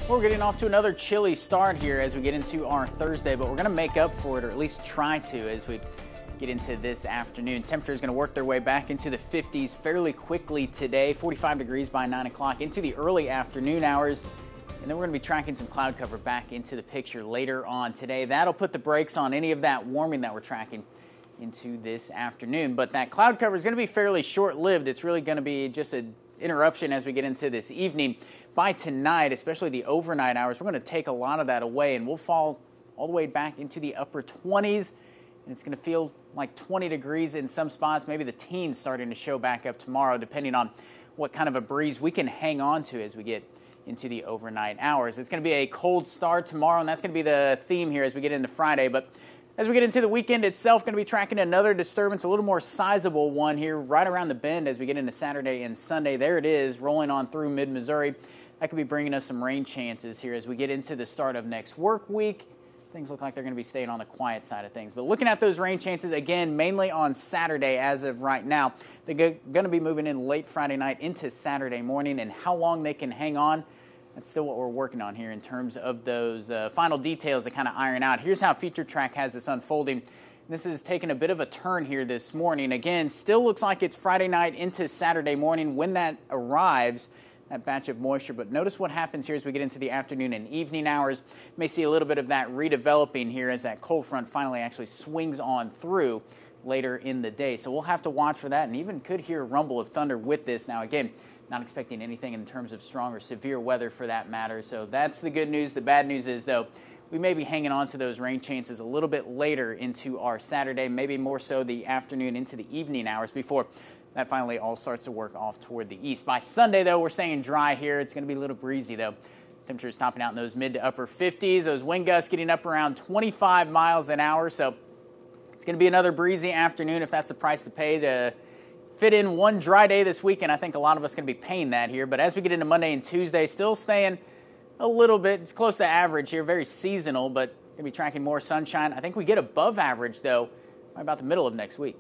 We're getting off to another chilly start here as we get into our Thursday, but we're going to make up for it, or at least try to, as we get into this afternoon. Temperature is going to work their way back into the 50s fairly quickly today, 45 degrees by 9 o'clock into the early afternoon hours. And then we're going to be tracking some cloud cover back into the picture later on today. That'll put the brakes on any of that warming that we're tracking into this afternoon. But that cloud cover is going to be fairly short-lived. It's really going to be just an interruption as we get into this evening. By tonight, especially the overnight hours, we're going to take a lot of that away, and we'll fall all the way back into the upper 20s. And it's going to feel like 20 degrees in some spots, maybe the teens starting to show back up tomorrow, depending on what kind of a breeze we can hang on to as we get into the overnight hours. It's going to be a cold start tomorrow, and that's going to be the theme here as we get into Friday. But as we get into the weekend itself, going to be tracking another disturbance, a little more sizable one here right around the bend as we get into Saturday and Sunday. There it is, rolling on through mid-Missouri. That could be bringing us some rain chances here as we get into the start of next work week. Things look like they're going to be staying on the quiet side of things. But looking at those rain chances, again, mainly on Saturday as of right now. They're going to be moving in late Friday night into Saturday morning, and how long they can hang on, that's still what we're working on here in terms of those final details that kind of iron out. Here's how Feature Track has this unfolding. This is taking a bit of a turn here this morning. Again, still looks like it's Friday night into Saturday morning when that arrives, that batch of moisture. But notice what happens here as we get into the afternoon and evening hours. You may see a little bit of that redeveloping here as that cold front finally actually swings on through later in the day. So we'll have to watch for that, and even could hear a rumble of thunder with this. Now, again, not expecting anything in terms of strong or severe weather for that matter. So that's the good news. The bad news is, though, we may be hanging on to those rain chances a little bit later into our Saturday, maybe more so the afternoon into the evening hours before that finally all starts to work off toward the east. By Sunday, though, we're staying dry here. It's going to be a little breezy, though. Temperatures topping out in those mid to upper 50s. Those wind gusts getting up around 25 miles an hour. So it's going to be another breezy afternoon if that's the price to pay to fit in one dry day this weekend. I think a lot of us are going to be paying that here. But as we get into Monday and Tuesday, still staying a little bit. It's close to average here, very seasonal, but going to be tracking more sunshine. I think we get above average, though, by about the middle of next week.